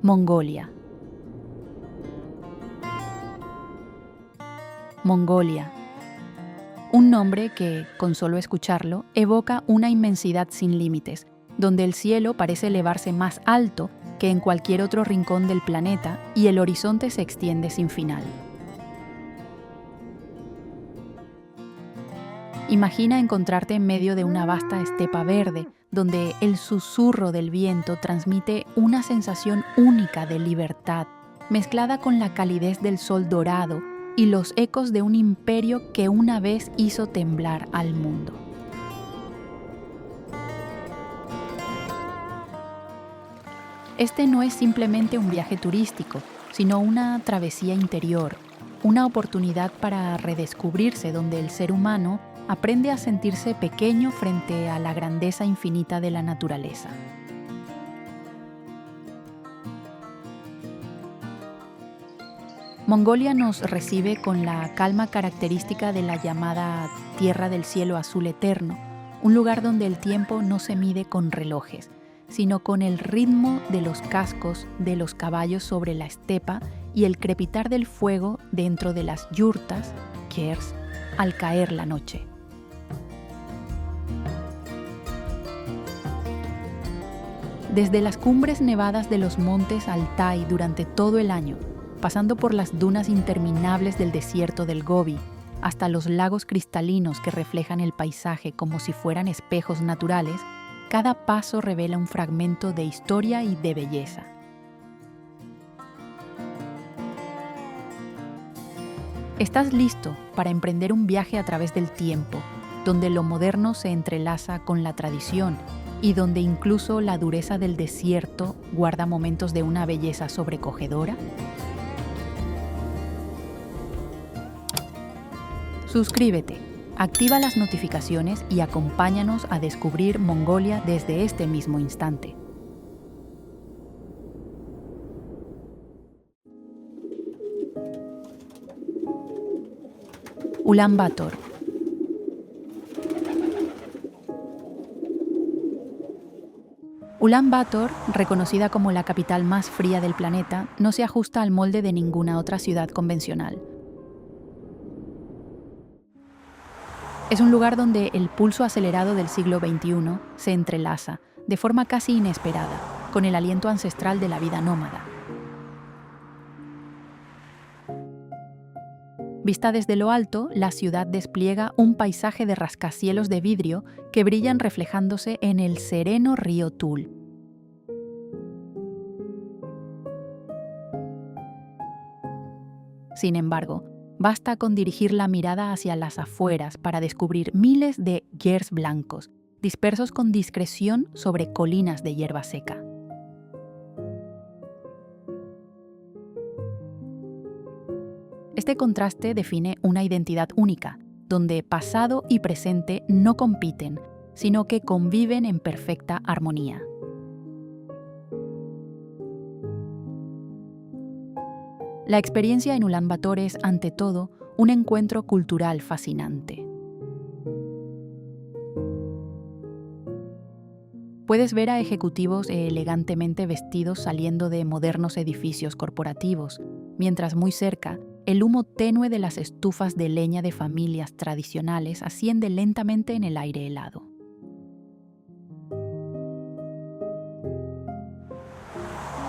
Mongolia. Mongolia. Un nombre que, con solo escucharlo, evoca una inmensidad sin límites, donde el cielo parece elevarse más alto que en cualquier otro rincón del planeta y el horizonte se extiende sin final. Imagina encontrarte en medio de una vasta estepa verde, donde el susurro del viento transmite una sensación única de libertad, mezclada con la calidez del sol dorado y los ecos de un imperio que una vez hizo temblar al mundo. Este no es simplemente un viaje turístico, sino una travesía interior, una oportunidad para redescubrirse donde el ser humano aprende a sentirse pequeño frente a la grandeza infinita de la naturaleza. Mongolia nos recibe con la calma característica de la llamada Tierra del Cielo Azul Eterno, un lugar donde el tiempo no se mide con relojes, sino con el ritmo de los cascos de los caballos sobre la estepa y el crepitar del fuego dentro de las yurtas, kers, al caer la noche. Desde las cumbres nevadas de los montes Altai durante todo el año, pasando por las dunas interminables del desierto del Gobi, hasta los lagos cristalinos que reflejan el paisaje como si fueran espejos naturales, cada paso revela un fragmento de historia y de belleza. ¿Estás listo para emprender un viaje a través del tiempo, donde lo moderno se entrelaza con la tradición y donde incluso la dureza del desierto guarda momentos de una belleza sobrecogedora? Suscríbete, activa las notificaciones y acompáñanos a descubrir Mongolia desde este mismo instante. Ulan Bator. Ulan Bator, reconocida como la capital más fría del planeta, no se ajusta al molde de ninguna otra ciudad convencional. Es un lugar donde el pulso acelerado del siglo XXI se entrelaza, de forma casi inesperada, con el aliento ancestral de la vida nómada. Vista desde lo alto, la ciudad despliega un paisaje de rascacielos de vidrio que brillan reflejándose en el sereno río Tul. Sin embargo, basta con dirigir la mirada hacia las afueras para descubrir miles de gers blancos, dispersos con discreción sobre colinas de hierba seca. Este contraste define una identidad única, donde pasado y presente no compiten, sino que conviven en perfecta armonía. La experiencia en Ulan Bator es, ante todo, un encuentro cultural fascinante. Puedes ver a ejecutivos elegantemente vestidos saliendo de modernos edificios corporativos, mientras muy cerca, el humo tenue de las estufas de leña de familias tradicionales asciende lentamente en el aire helado.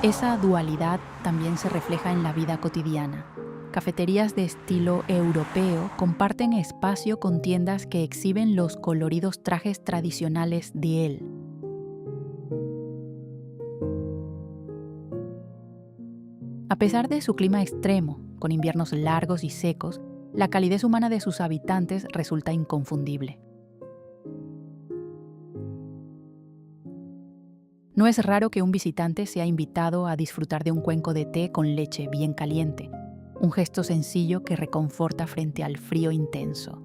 Esa dualidad también se refleja en la vida cotidiana. Cafeterías de estilo europeo comparten espacio con tiendas que exhiben los coloridos trajes tradicionales de él. A pesar de su clima extremo, con inviernos largos y secos, la calidez humana de sus habitantes resulta inconfundible. No es raro que un visitante sea invitado a disfrutar de un cuenco de té con leche bien caliente, un gesto sencillo que reconforta frente al frío intenso.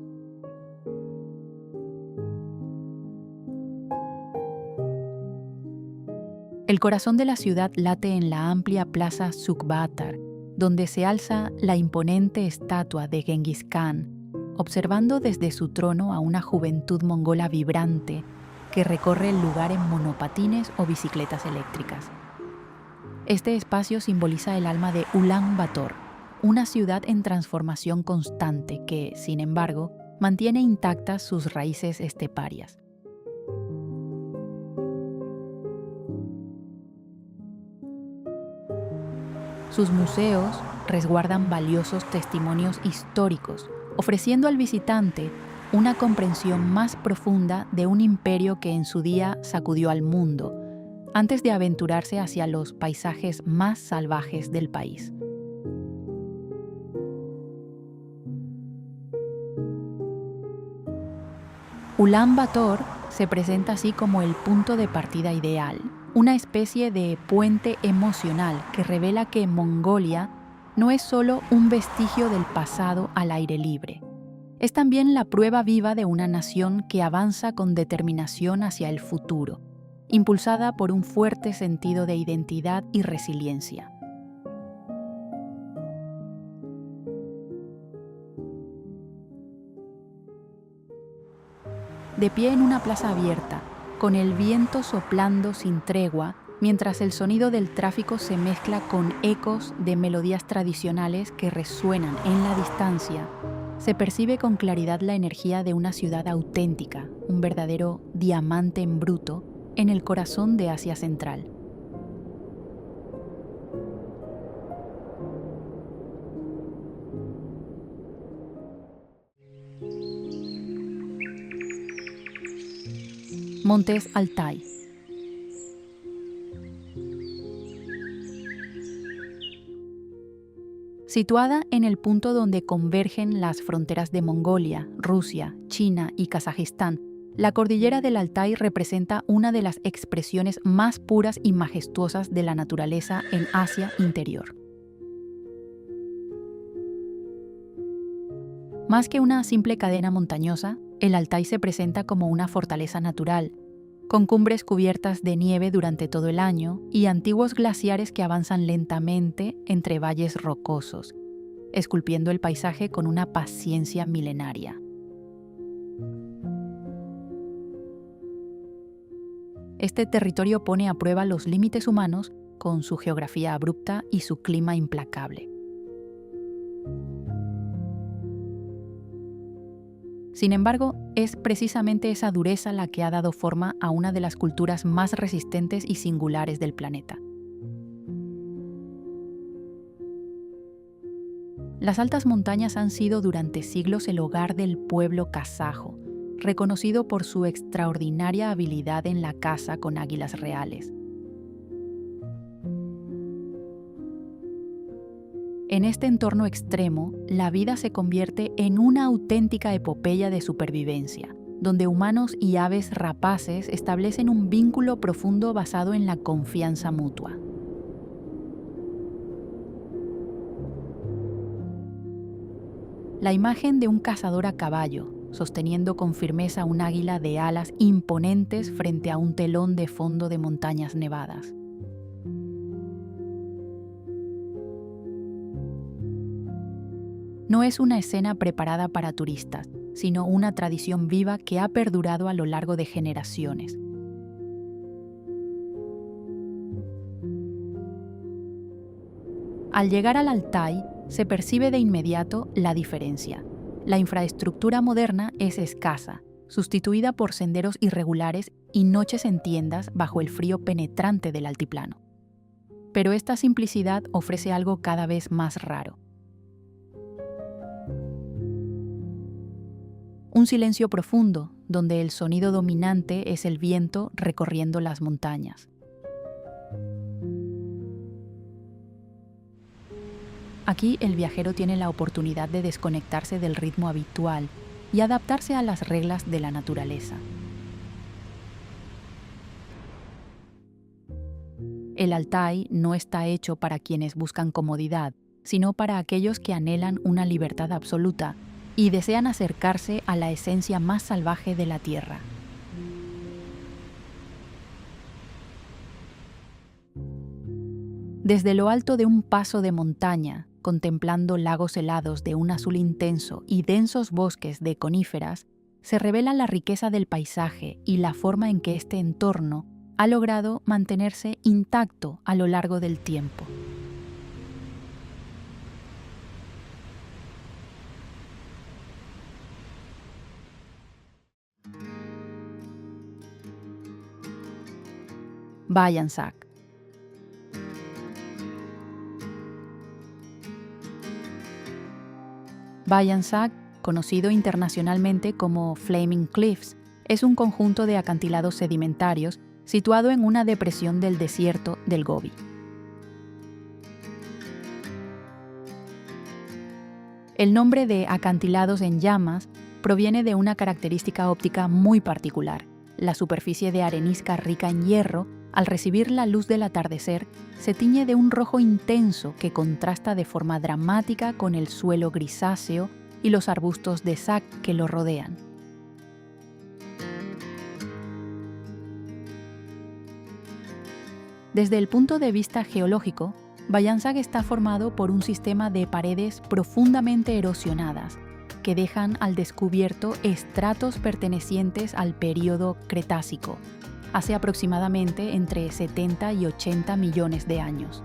El corazón de la ciudad late en la amplia plaza Sukh-Batar, donde se alza la imponente estatua de Genghis Khan, observando desde su trono a una juventud mongola vibrante que recorre el lugar en monopatines o bicicletas eléctricas. Este espacio simboliza el alma de Ulan Bator, una ciudad en transformación constante que, sin embargo, mantiene intactas sus raíces esteparias. Sus museos resguardan valiosos testimonios históricos, ofreciendo al visitante una comprensión más profunda de un imperio que en su día sacudió al mundo, antes de aventurarse hacia los paisajes más salvajes del país. Ulan Bator se presenta así como el punto de partida ideal, una especie de puente emocional que revela que Mongolia no es solo un vestigio del pasado al aire libre. Es también la prueba viva de una nación que avanza con determinación hacia el futuro, impulsada por un fuerte sentido de identidad y resiliencia. De pie en una plaza abierta, con el viento soplando sin tregua, mientras el sonido del tráfico se mezcla con ecos de melodías tradicionales que resuenan en la distancia, se percibe con claridad la energía de una ciudad auténtica, un verdadero diamante en bruto, en el corazón de Asia Central. Montes Altai. Situada en el punto donde convergen las fronteras de Mongolia, Rusia, China y Kazajistán, la cordillera del Altai representa una de las expresiones más puras y majestuosas de la naturaleza en Asia interior. Más que una simple cadena montañosa, el Altai se presenta como una fortaleza natural, con cumbres cubiertas de nieve durante todo el año y antiguos glaciares que avanzan lentamente entre valles rocosos, esculpiendo el paisaje con una paciencia milenaria. Este territorio pone a prueba los límites humanos con su geografía abrupta y su clima implacable. Sin embargo, es precisamente esa dureza la que ha dado forma a una de las culturas más resistentes y singulares del planeta. Las altas montañas han sido durante siglos el hogar del pueblo kazajo, reconocido por su extraordinaria habilidad en la caza con águilas reales. En este entorno extremo, la vida se convierte en una auténtica epopeya de supervivencia, donde humanos y aves rapaces establecen un vínculo profundo basado en la confianza mutua. La imagen de un cazador a caballo, sosteniendo con firmeza un águila de alas imponentes frente a un telón de fondo de montañas nevadas. No es una escena preparada para turistas, sino una tradición viva que ha perdurado a lo largo de generaciones. Al llegar al Altai, se percibe de inmediato la diferencia. La infraestructura moderna es escasa, sustituida por senderos irregulares y noches en tiendas bajo el frío penetrante del altiplano. Pero esta simplicidad ofrece algo cada vez más raro. Un silencio profundo, donde el sonido dominante es el viento recorriendo las montañas. Aquí el viajero tiene la oportunidad de desconectarse del ritmo habitual y adaptarse a las reglas de la naturaleza. El Altai no está hecho para quienes buscan comodidad, sino para aquellos que anhelan una libertad absoluta y desean acercarse a la esencia más salvaje de la tierra. Desde lo alto de un paso de montaña, contemplando lagos helados de un azul intenso y densos bosques de coníferas, se revela la riqueza del paisaje y la forma en que este entorno ha logrado mantenerse intacto a lo largo del tiempo. Bayansak. Bayansak, conocido internacionalmente como Flaming Cliffs, es un conjunto de acantilados sedimentarios situado en una depresión del desierto del Gobi. El nombre de acantilados en llamas proviene de una característica óptica muy particular. La superficie de arenisca rica en hierro, al recibir la luz del atardecer, se tiñe de un rojo intenso que contrasta de forma dramática con el suelo grisáceo y los arbustos de sac que lo rodean. Desde el punto de vista geológico, Bayansak está formado por un sistema de paredes profundamente erosionadas, que dejan al descubierto estratos pertenecientes al período Cretácico, hace aproximadamente entre 70 y 80 millones de años.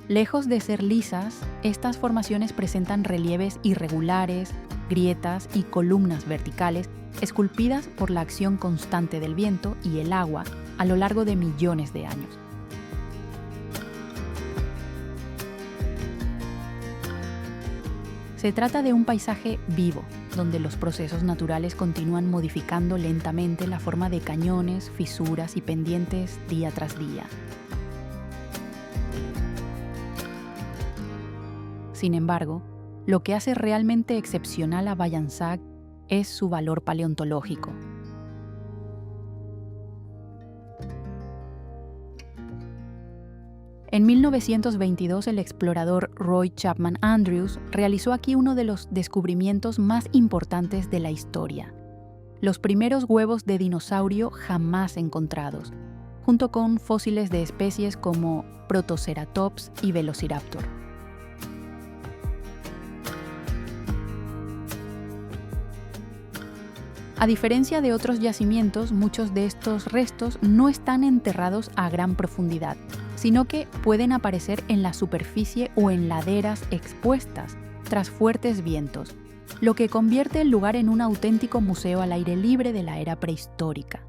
Lejos de ser lisas, estas formaciones presentan relieves irregulares, grietas y columnas verticales esculpidas por la acción constante del viento y el agua a lo largo de millones de años. Se trata de un paisaje vivo, donde los procesos naturales continúan modificando lentamente la forma de cañones, fisuras y pendientes día tras día. Sin embargo, lo que hace realmente excepcional a Bayansak es su valor paleontológico. En 1922, el explorador Roy Chapman Andrews realizó aquí uno de los descubrimientos más importantes de la historia: los primeros huevos de dinosaurio jamás encontrados, junto con fósiles de especies como Protoceratops y Velociraptor. A diferencia de otros yacimientos, muchos de estos restos no están enterrados a gran profundidad, sino que pueden aparecer en la superficie o en laderas expuestas tras fuertes vientos, lo que convierte el lugar en un auténtico museo al aire libre de la era prehistórica.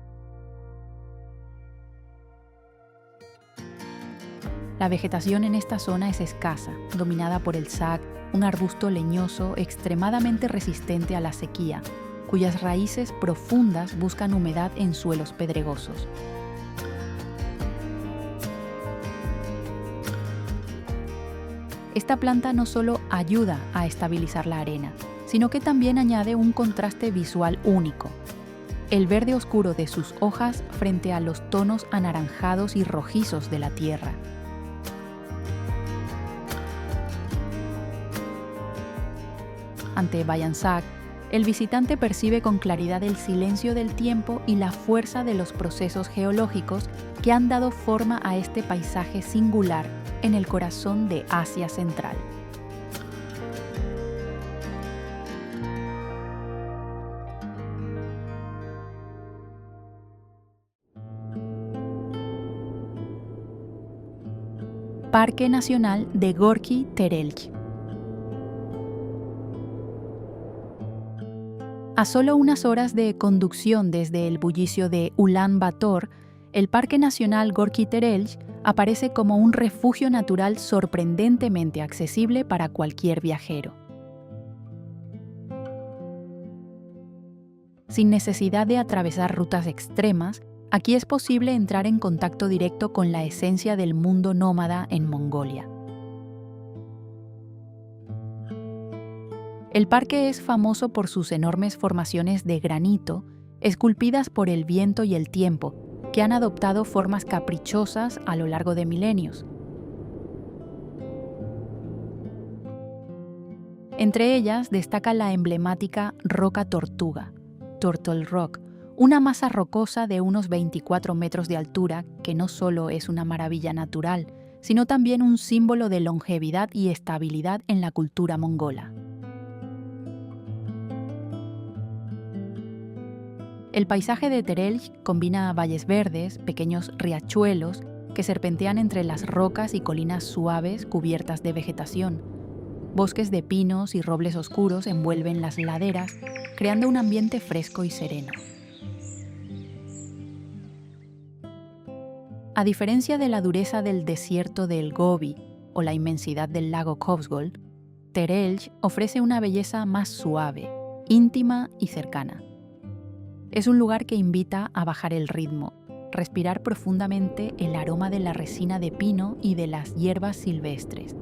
La vegetación en esta zona es escasa, dominada por el sac, un arbusto leñoso extremadamente resistente a la sequía, cuyas raíces profundas buscan humedad en suelos pedregosos. Esta planta no solo ayuda a estabilizar la arena, sino que también añade un contraste visual único. El verde oscuro de sus hojas frente a los tonos anaranjados y rojizos de la tierra. Ante Bayansak, el visitante percibe con claridad el silencio del tiempo y la fuerza de los procesos geológicos que han dado forma a este paisaje singular en el corazón de Asia Central. Parque Nacional de Gorki Terelj. A solo unas horas de conducción desde el bullicio de Ulan Bator, el Parque Nacional Gorki Terelj aparece como un refugio natural sorprendentemente accesible para cualquier viajero. Sin necesidad de atravesar rutas extremas, aquí es posible entrar en contacto directo con la esencia del mundo nómada en Mongolia. El parque es famoso por sus enormes formaciones de granito, esculpidas por el viento y el tiempo, que han adoptado formas caprichosas a lo largo de milenios. Entre ellas destaca la emblemática Roca Tortuga, Turtle Rock, una masa rocosa de unos 24 metros de altura que no solo es una maravilla natural, sino también un símbolo de longevidad y estabilidad en la cultura mongola. El paisaje de Terelj combina valles verdes, pequeños riachuelos que serpentean entre las rocas y colinas suaves cubiertas de vegetación. Bosques de pinos y robles oscuros envuelven las laderas, creando un ambiente fresco y sereno. A diferencia de la dureza del desierto del Gobi o la inmensidad del lago Khovsgol, Terelj ofrece una belleza más suave, íntima y cercana. Es un lugar que invita a bajar el ritmo, respirar profundamente el aroma de la resina de pino y de las hierbas silvestres.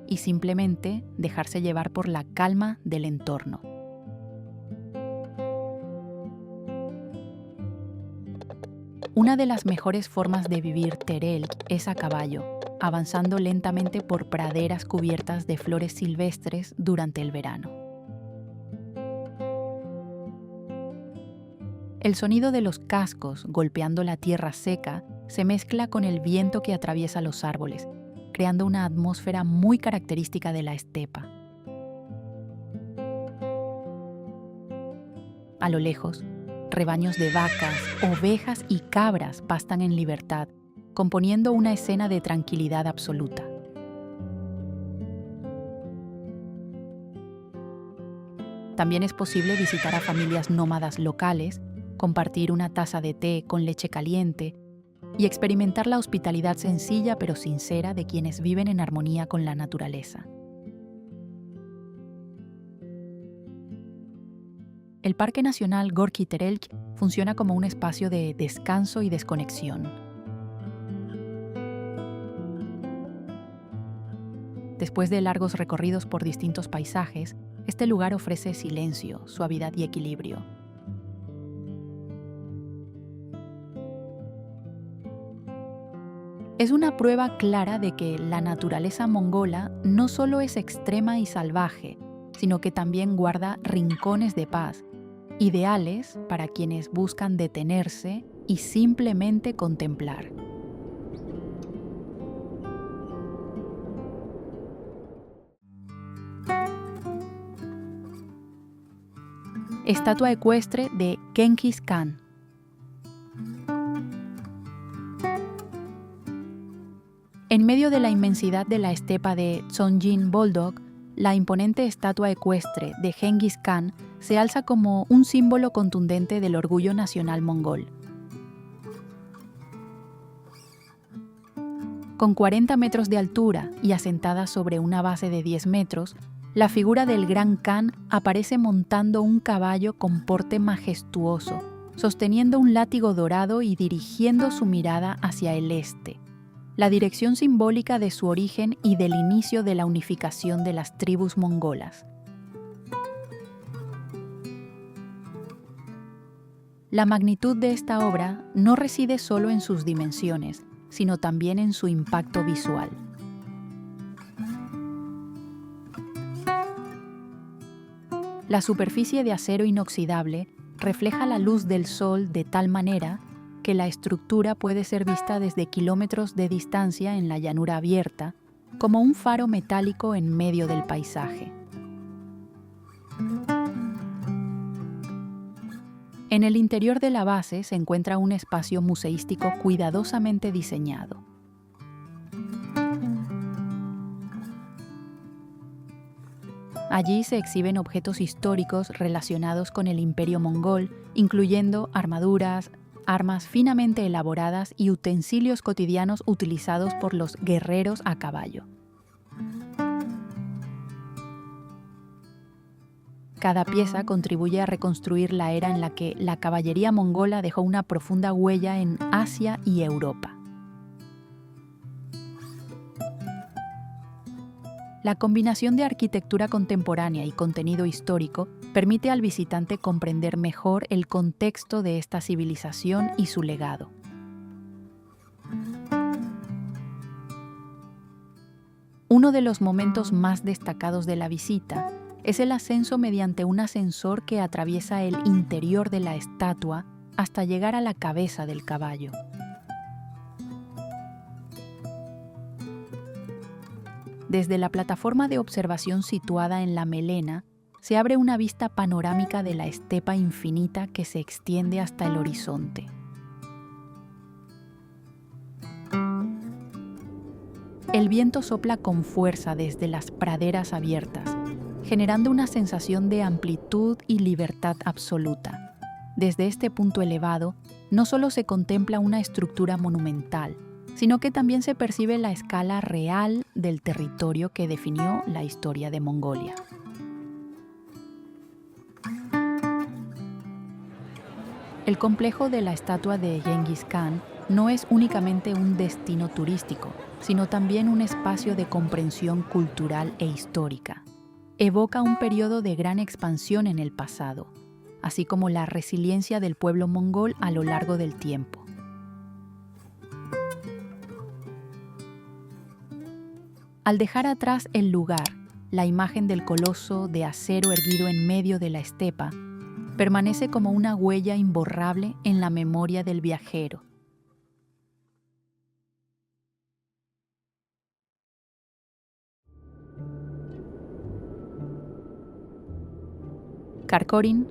Y simplemente dejarse llevar por la calma del entorno. Una de las mejores formas de vivir Terelj es a caballo, avanzando lentamente por praderas cubiertas de flores silvestres durante el verano. El sonido de los cascos golpeando la tierra seca se mezcla con el viento que atraviesa los árboles, creando una atmósfera muy característica de la estepa. A lo lejos, rebaños de vacas, ovejas y cabras pastan en libertad, componiendo una escena de tranquilidad absoluta. También es posible visitar a familias nómadas locales, compartir una taza de té con leche caliente y experimentar la hospitalidad sencilla pero sincera de quienes viven en armonía con la naturaleza. El Parque Nacional Gorki Terelj funciona como un espacio de descanso y desconexión. Después de largos recorridos por distintos paisajes, este lugar ofrece silencio, suavidad y equilibrio. Es una prueba clara de que la naturaleza mongola no solo es extrema y salvaje, sino que también guarda rincones de paz, ideales para quienes buscan detenerse y simplemente contemplar. Estatua ecuestre de Genghis Khan. En medio de la inmensidad de la estepa de Zonjin Boldog, la imponente estatua ecuestre de Genghis Khan se alza como un símbolo contundente del orgullo nacional mongol. Con 40 metros de altura y asentada sobre una base de 10 metros, la figura del Gran Khan aparece montando un caballo con porte majestuoso, sosteniendo un látigo dorado y dirigiendo su mirada hacia el este, la dirección simbólica de su origen y del inicio de la unificación de las tribus mongolas. La magnitud de esta obra no reside solo en sus dimensiones, sino también en su impacto visual. La superficie de acero inoxidable refleja la luz del sol de tal manera que la estructura puede ser vista desde kilómetros de distancia en la llanura abierta, como un faro metálico en medio del paisaje. En el interior de la base se encuentra un espacio museístico cuidadosamente diseñado. Allí se exhiben objetos históricos relacionados con el Imperio mongol, incluyendo armaduras, armas finamente elaboradas y utensilios cotidianos utilizados por los guerreros a caballo. Cada pieza contribuye a reconstruir la era en la que la caballería mongola dejó una profunda huella en Asia y Europa. La combinación de arquitectura contemporánea y contenido histórico permite al visitante comprender mejor el contexto de esta civilización y su legado. Uno de los momentos más destacados de la visita es el ascenso mediante un ascensor que atraviesa el interior de la estatua hasta llegar a la cabeza del caballo. Desde la plataforma de observación situada en la melena, se abre una vista panorámica de la estepa infinita que se extiende hasta el horizonte. El viento sopla con fuerza desde las praderas abiertas, generando una sensación de amplitud y libertad absoluta. Desde este punto elevado, no solo se contempla una estructura monumental, sino que también se percibe la escala real del territorio que definió la historia de Mongolia. El complejo de la estatua de Genghis Khan no es únicamente un destino turístico, sino también un espacio de comprensión cultural e histórica. Evoca un periodo de gran expansión en el pasado, así como la resiliencia del pueblo mongol a lo largo del tiempo. Al dejar atrás el lugar, la imagen del coloso de acero erguido en medio de la estepa permanece como una huella imborrable en la memoria del viajero. Karkorin.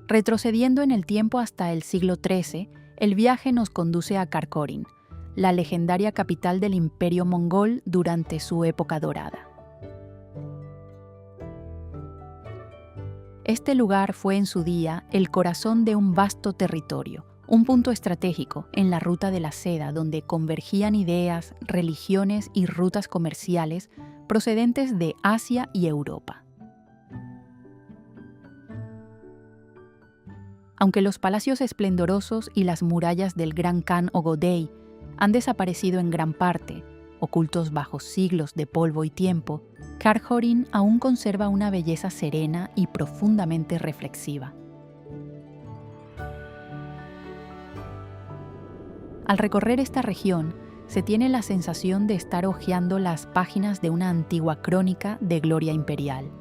Retrocediendo en el tiempo hasta el siglo XIII, el viaje nos conduce a Karkorin, la legendaria capital del Imperio Mongol durante su época dorada. Este lugar fue en su día el corazón de un vasto territorio, un punto estratégico en la ruta de la seda donde convergían ideas, religiones y rutas comerciales procedentes de Asia y Europa. Aunque los palacios esplendorosos y las murallas del Gran Khan o Godey han desaparecido en gran parte, ocultos bajo siglos de polvo y tiempo, Karkorin aún conserva una belleza serena y profundamente reflexiva. Al recorrer esta región, se tiene la sensación de estar hojeando las páginas de una antigua crónica de gloria imperial.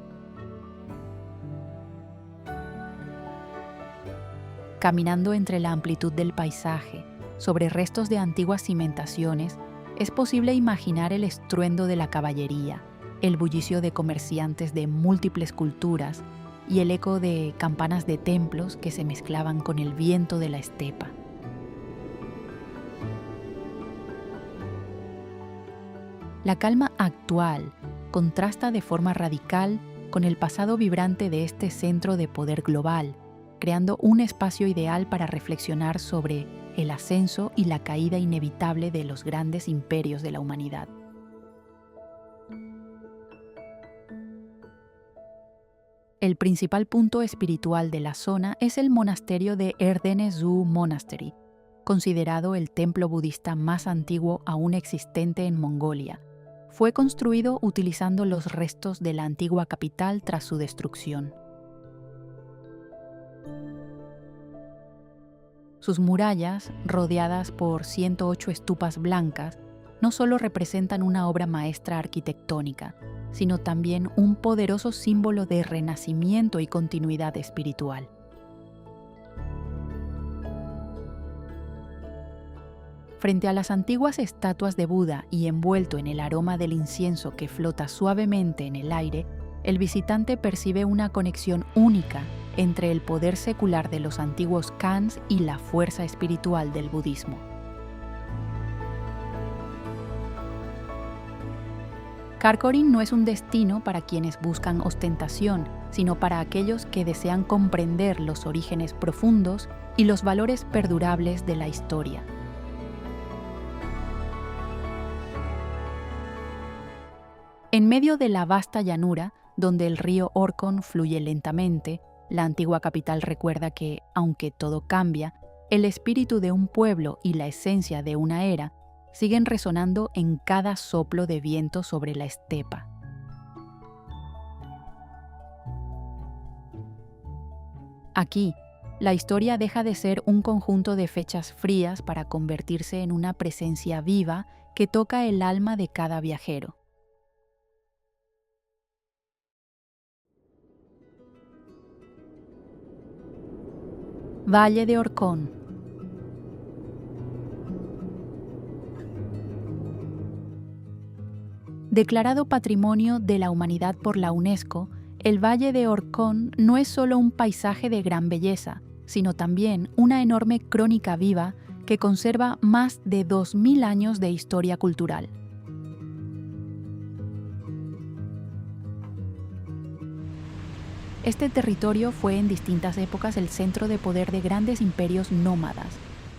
Caminando entre la amplitud del paisaje, sobre restos de antiguas cimentaciones, es posible imaginar el estruendo de la caballería, el bullicio de comerciantes de múltiples culturas y el eco de campanas de templos que se mezclaban con el viento de la estepa. La calma actual contrasta de forma radical con el pasado vibrante de este centro de poder global, creando un espacio ideal para reflexionar sobre el ascenso y la caída inevitable de los grandes imperios de la humanidad. El principal punto espiritual de la zona es el monasterio de Erdene Zoo Monastery, considerado el templo budista más antiguo aún existente en Mongolia. Fue construido utilizando los restos de la antigua capital tras su destrucción. Sus murallas, rodeadas por 108 estupas blancas, no solo representan una obra maestra arquitectónica, sino también un poderoso símbolo de renacimiento y continuidad espiritual. Frente a las antiguas estatuas de Buda y envuelto en el aroma del incienso que flota suavemente en el aire, el visitante percibe una conexión única entre el poder secular de los antiguos Khans y la fuerza espiritual del budismo. Karkorin no es un destino para quienes buscan ostentación, sino para aquellos que desean comprender los orígenes profundos y los valores perdurables de la historia. En medio de la vasta llanura, donde el río Orkhon fluye lentamente, la antigua capital recuerda que, aunque todo cambia, el espíritu de un pueblo y la esencia de una era siguen resonando en cada soplo de viento sobre la estepa. Aquí, la historia deja de ser un conjunto de fechas frías para convertirse en una presencia viva que toca el alma de cada viajero. Valle de Orkhon. Declarado Patrimonio de la Humanidad por la UNESCO, el Valle de Orcón no es solo un paisaje de gran belleza, sino también una enorme crónica viva que conserva más de 2000 años de historia cultural. Este territorio fue en distintas épocas el centro de poder de grandes imperios nómadas,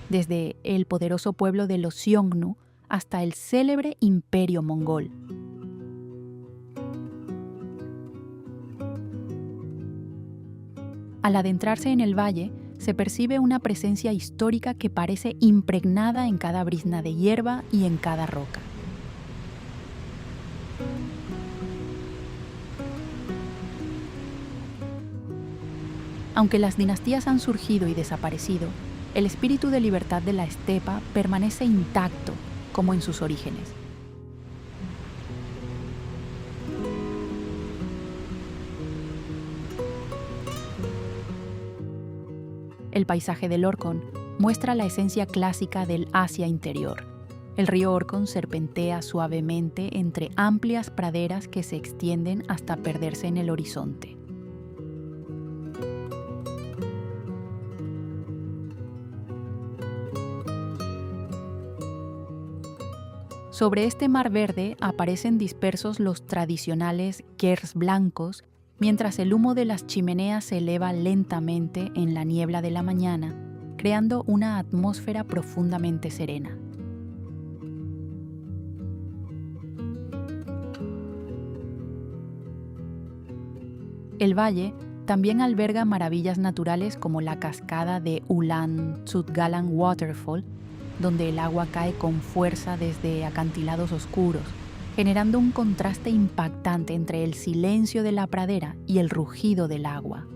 desde el poderoso pueblo de los Xiongnu hasta el célebre Imperio Mongol. Al adentrarse en el valle, se percibe una presencia histórica que parece impregnada en cada brizna de hierba y en cada roca. Aunque las dinastías han surgido y desaparecido, el espíritu de libertad de la estepa permanece intacto, como en sus orígenes. El paisaje del Orkhon muestra la esencia clásica del Asia interior. El río Orkhon serpentea suavemente entre amplias praderas que se extienden hasta perderse en el horizonte. Sobre este mar verde aparecen dispersos los tradicionales kers blancos, mientras el humo de las chimeneas se eleva lentamente en la niebla de la mañana, creando una atmósfera profundamente serena. El valle también alberga maravillas naturales como la cascada de Ulan Tsutgalang Waterfall, donde el agua cae con fuerza desde acantilados oscuros, generando un contraste impactante entre el silencio de la pradera y el rugido del agua.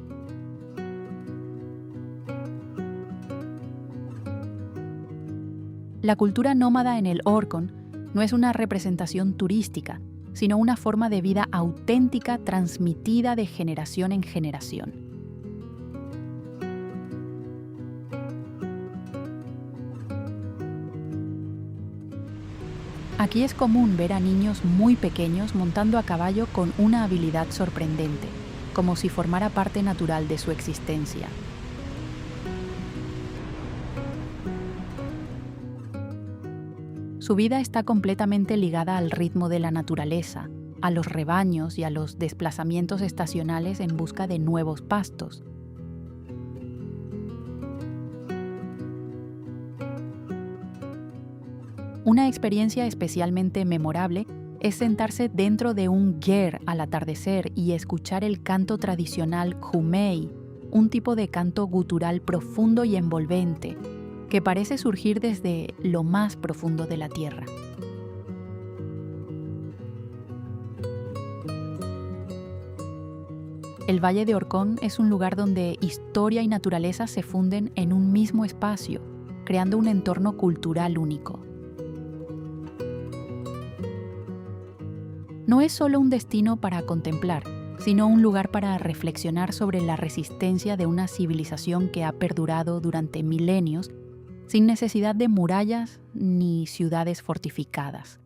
La cultura nómada en el Orkhon no es una representación turística, sino una forma de vida auténtica transmitida de generación en generación. Aquí es común ver a niños muy pequeños montando a caballo con una habilidad sorprendente, como si formara parte natural de su existencia. Su vida está completamente ligada al ritmo de la naturaleza, a los rebaños y a los desplazamientos estacionales en busca de nuevos pastos. Una experiencia especialmente memorable es sentarse dentro de un ger al atardecer y escuchar el canto tradicional Khumei, un tipo de canto gutural profundo y envolvente, que parece surgir desde lo más profundo de la tierra. El Valle de Orkhon es un lugar donde historia y naturaleza se funden en un mismo espacio, creando un entorno cultural único. No es solo un destino para contemplar, sino un lugar para reflexionar sobre la resistencia de una civilización que ha perdurado durante milenios sin necesidad de murallas ni ciudades fortificadas.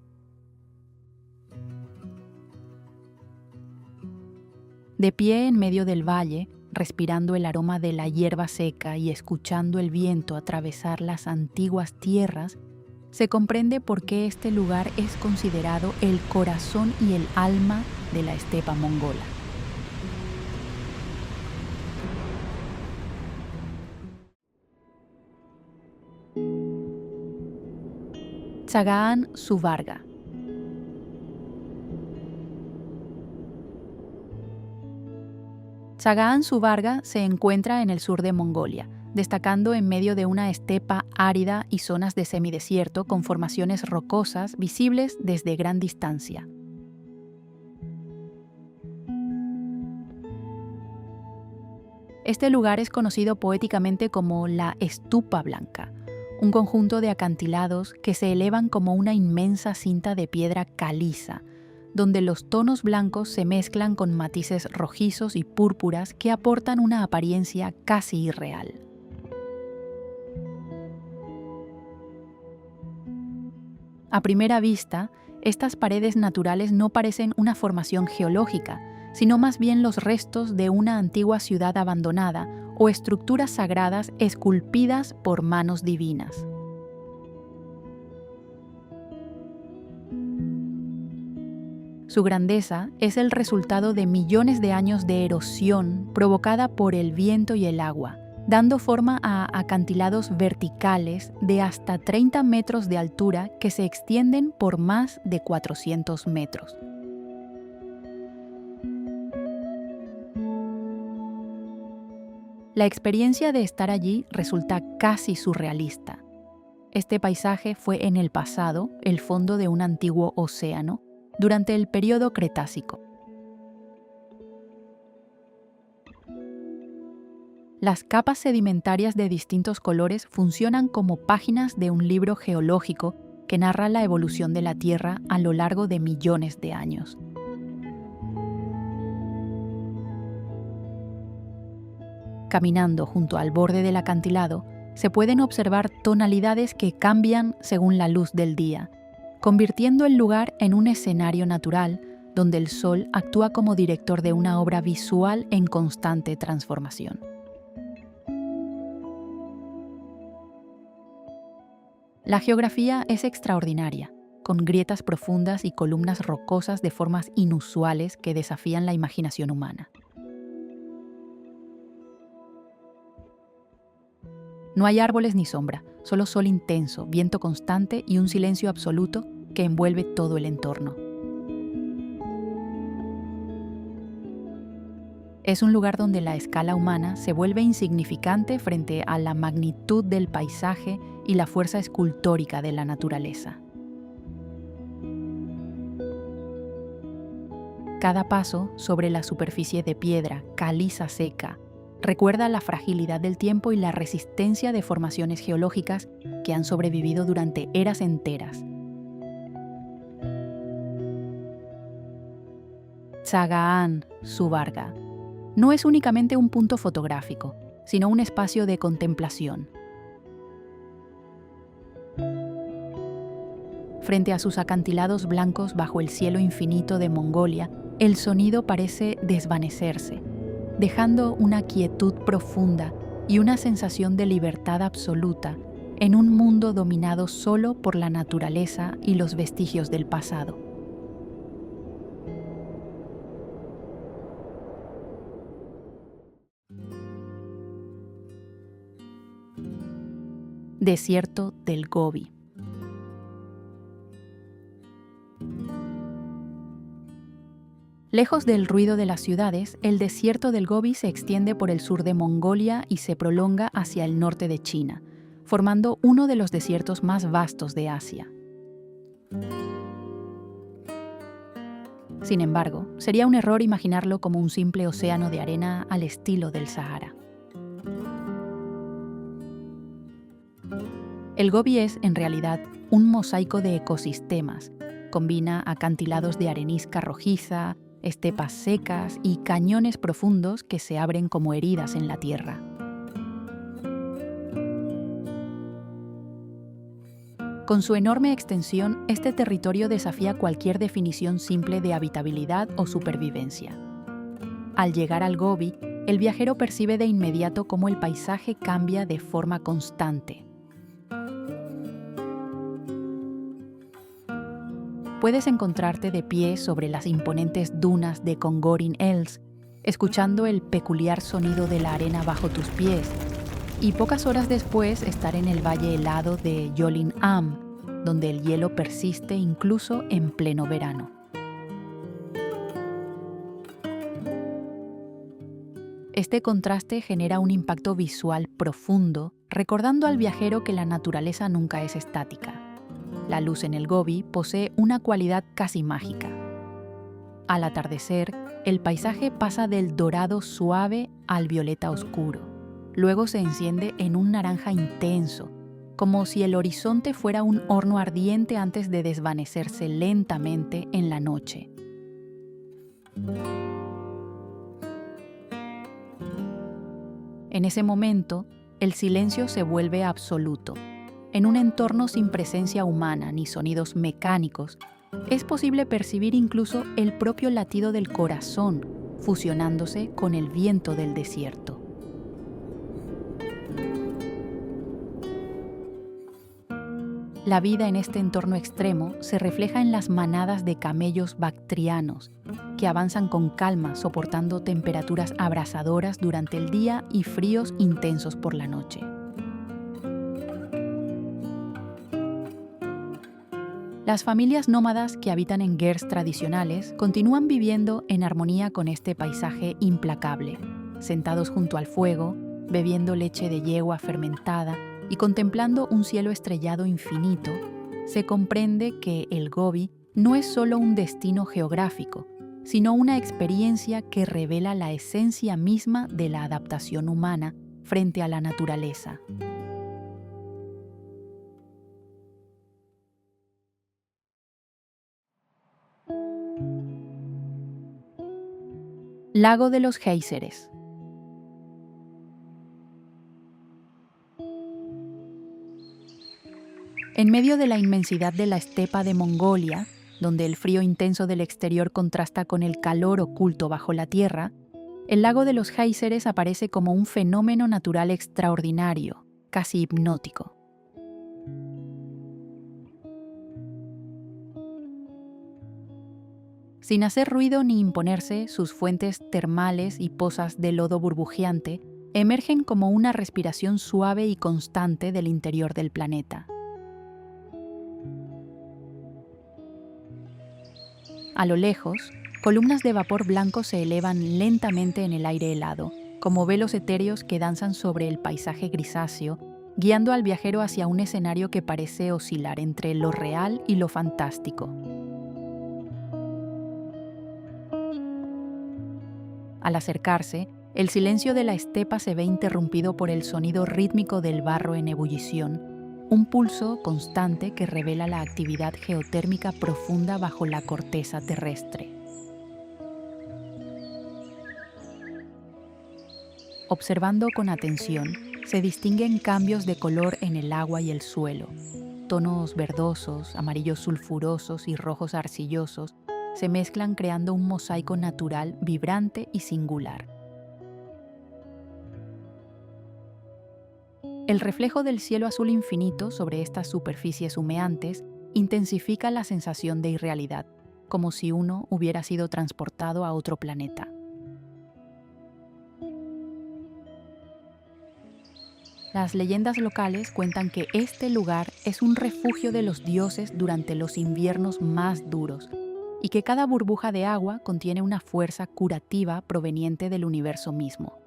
De pie en medio del valle, respirando el aroma de la hierba seca y escuchando el viento atravesar las antiguas tierras, se comprende por qué este lugar es considerado el corazón y el alma de la estepa mongola. Tsagaan Suvarga. Tsagaan Suvarga se encuentra en el sur de Mongolia, destacando en medio de una estepa árida y zonas de semidesierto con formaciones rocosas visibles desde gran distancia. Este lugar es conocido poéticamente como la Estupa Blanca, un conjunto de acantilados que se elevan como una inmensa cinta de piedra caliza, donde los tonos blancos se mezclan con matices rojizos y púrpuras que aportan una apariencia casi irreal. A primera vista, estas paredes naturales no parecen una formación geológica, sino más bien los restos de una antigua ciudad abandonada o estructuras sagradas esculpidas por manos divinas. Su grandeza es el resultado de millones de años de erosión provocada por el viento y el agua, dando forma a acantilados verticales de hasta 30 metros de altura que se extienden por más de 400 metros. La experiencia de estar allí resulta casi surrealista. Este paisaje fue en el pasado el fondo de un antiguo océano durante el período Cretácico. Las capas sedimentarias de distintos colores funcionan como páginas de un libro geológico que narra la evolución de la Tierra a lo largo de millones de años. Caminando junto al borde del acantilado, se pueden observar tonalidades que cambian según la luz del día, convirtiendo el lugar en un escenario natural donde el sol actúa como director de una obra visual en constante transformación. La geografía es extraordinaria, con grietas profundas y columnas rocosas de formas inusuales que desafían la imaginación humana. No hay árboles ni sombra, solo sol intenso, viento constante y un silencio absoluto que envuelve todo el entorno. Es un lugar donde la escala humana se vuelve insignificante frente a la magnitud del paisaje y la fuerza escultórica de la naturaleza. Cada paso sobre la superficie de piedra caliza seca recuerda la fragilidad del tiempo y la resistencia de formaciones geológicas que han sobrevivido durante eras enteras. Sagaán Subarga no es únicamente un punto fotográfico, sino un espacio de contemplación. Frente a sus acantilados blancos bajo el cielo infinito de Mongolia, el sonido parece desvanecerse, dejando una quietud profunda y una sensación de libertad absoluta en un mundo dominado solo por la naturaleza y los vestigios del pasado. Desierto del Gobi. Lejos del ruido de las ciudades, el desierto del Gobi se extiende por el sur de Mongolia y se prolonga hacia el norte de China, formando uno de los desiertos más vastos de Asia. Sin embargo, sería un error imaginarlo como un simple océano de arena al estilo del Sahara. El Gobi es, en realidad, un mosaico de ecosistemas. Combina acantilados de arenisca rojiza, estepas secas y cañones profundos que se abren como heridas en la tierra. Con su enorme extensión, este territorio desafía cualquier definición simple de habitabilidad o supervivencia. Al llegar al Gobi, el viajero percibe de inmediato cómo el paisaje cambia de forma constante. Puedes encontrarte de pie sobre las imponentes dunas de Kongorin Els, escuchando el peculiar sonido de la arena bajo tus pies, y pocas horas después estar en el valle helado de Yolin Am, donde el hielo persiste incluso en pleno verano. Este contraste genera un impacto visual profundo, recordando al viajero que la naturaleza nunca es estática. La luz en el Gobi posee una cualidad casi mágica. Al atardecer, el paisaje pasa del dorado suave al violeta oscuro. Luego se enciende en un naranja intenso, como si el horizonte fuera un horno ardiente antes de desvanecerse lentamente en la noche. En ese momento, el silencio se vuelve absoluto. En un entorno sin presencia humana ni sonidos mecánicos, es posible percibir incluso el propio latido del corazón, fusionándose con el viento del desierto. La vida en este entorno extremo se refleja en las manadas de camellos bactrianos, que avanzan con calma soportando temperaturas abrasadoras durante el día y fríos intensos por la noche. Las familias nómadas que habitan en gers tradicionales continúan viviendo en armonía con este paisaje implacable, sentados junto al fuego, bebiendo leche de yegua fermentada y contemplando un cielo estrellado infinito. Se comprende que el Gobi no es solo un destino geográfico, sino una experiencia que revela la esencia misma de la adaptación humana frente a la naturaleza. Lago de los Géiseres. En medio de la inmensidad de la estepa de Mongolia, donde el frío intenso del exterior contrasta con el calor oculto bajo la tierra, el lago de los Géiseres aparece como un fenómeno natural extraordinario, casi hipnótico. Sin hacer ruido ni imponerse, sus fuentes termales y pozas de lodo burbujeante emergen como una respiración suave y constante del interior del planeta. A lo lejos, columnas de vapor blanco se elevan lentamente en el aire helado, como velos etéreos que danzan sobre el paisaje grisáceo, guiando al viajero hacia un escenario que parece oscilar entre lo real y lo fantástico. Al acercarse, el silencio de la estepa se ve interrumpido por el sonido rítmico del barro en ebullición, un pulso constante que revela la actividad geotérmica profunda bajo la corteza terrestre. Observando con atención, se distinguen cambios de color en el agua y el suelo. Tonos verdosos, amarillos sulfurosos y rojos arcillosos se mezclan creando un mosaico natural, vibrante y singular. El reflejo del cielo azul infinito sobre estas superficies humeantes intensifica la sensación de irrealidad, como si uno hubiera sido transportado a otro planeta. Las leyendas locales cuentan que este lugar es un refugio de los dioses durante los inviernos más duros, y que cada burbuja de agua contiene una fuerza curativa proveniente del universo mismo.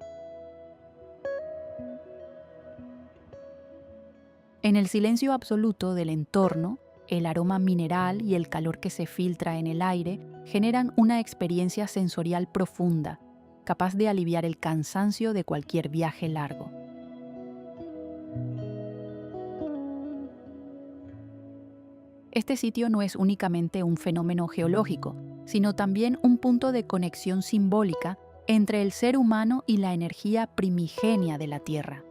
En el silencio absoluto del entorno, el aroma mineral y el calor que se filtra en el aire generan una experiencia sensorial profunda, capaz de aliviar el cansancio de cualquier viaje largo. Este sitio no es únicamente un fenómeno geológico, sino también un punto de conexión simbólica entre el ser humano y la energía primigenia de la Tierra.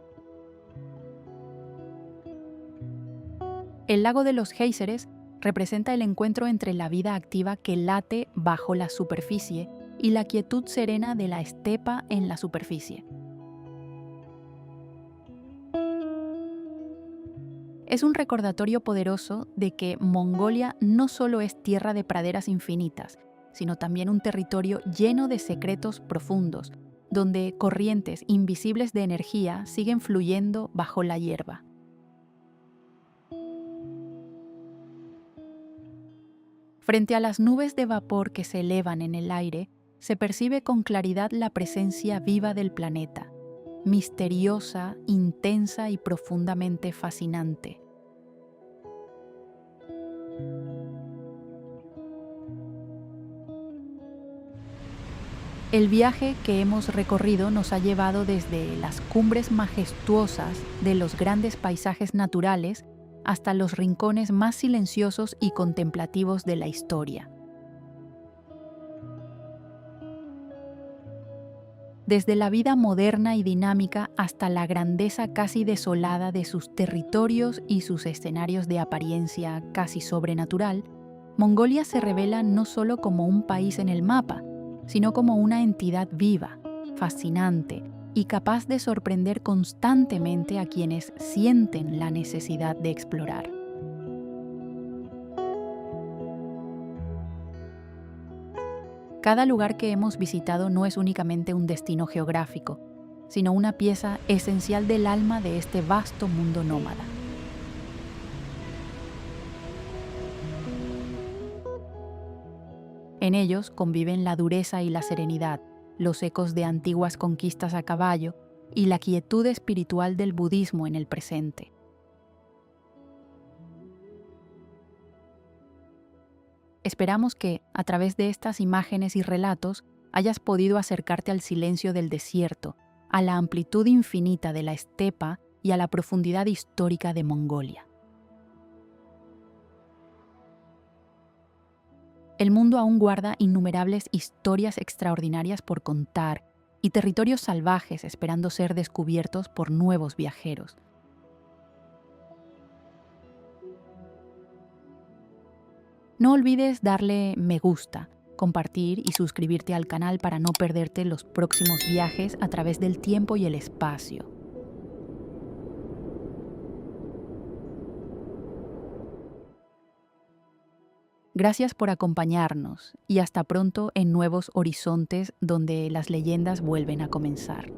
El lago de los Géiseres representa el encuentro entre la vida activa que late bajo la superficie y la quietud serena de la estepa en la superficie. Es un recordatorio poderoso de que Mongolia no solo es tierra de praderas infinitas, sino también un territorio lleno de secretos profundos, donde corrientes invisibles de energía siguen fluyendo bajo la hierba. Frente a las nubes de vapor que se elevan en el aire, se percibe con claridad la presencia viva del planeta, misteriosa, intensa y profundamente fascinante. El viaje que hemos recorrido nos ha llevado desde las cumbres majestuosas de los grandes paisajes naturales hasta los rincones más silenciosos y contemplativos de la historia. desde la vida moderna y dinámica hasta la grandeza casi desolada de sus territorios y sus escenarios de apariencia casi sobrenatural, Mongolia se revela no solo como un país en el mapa, sino como una entidad viva, fascinante y capaz de sorprender constantemente a quienes sienten la necesidad de explorar. Cada lugar que hemos visitado no es únicamente un destino geográfico, sino una pieza esencial del alma de este vasto mundo nómada. En ellos conviven la dureza y la serenidad, los ecos de antiguas conquistas a caballo y la quietud espiritual del budismo en el presente. Esperamos que, a través de estas imágenes y relatos, hayas podido acercarte al silencio del desierto, a la amplitud infinita de la estepa y a la profundidad histórica de Mongolia. El mundo aún guarda innumerables historias extraordinarias por contar y territorios salvajes esperando ser descubiertos por nuevos viajeros. No olvides darle me gusta, compartir y suscribirte al canal para no perderte los próximos viajes a través del tiempo y el espacio. Gracias por acompañarnos y hasta pronto en nuevos horizontes donde las leyendas vuelven a comenzar.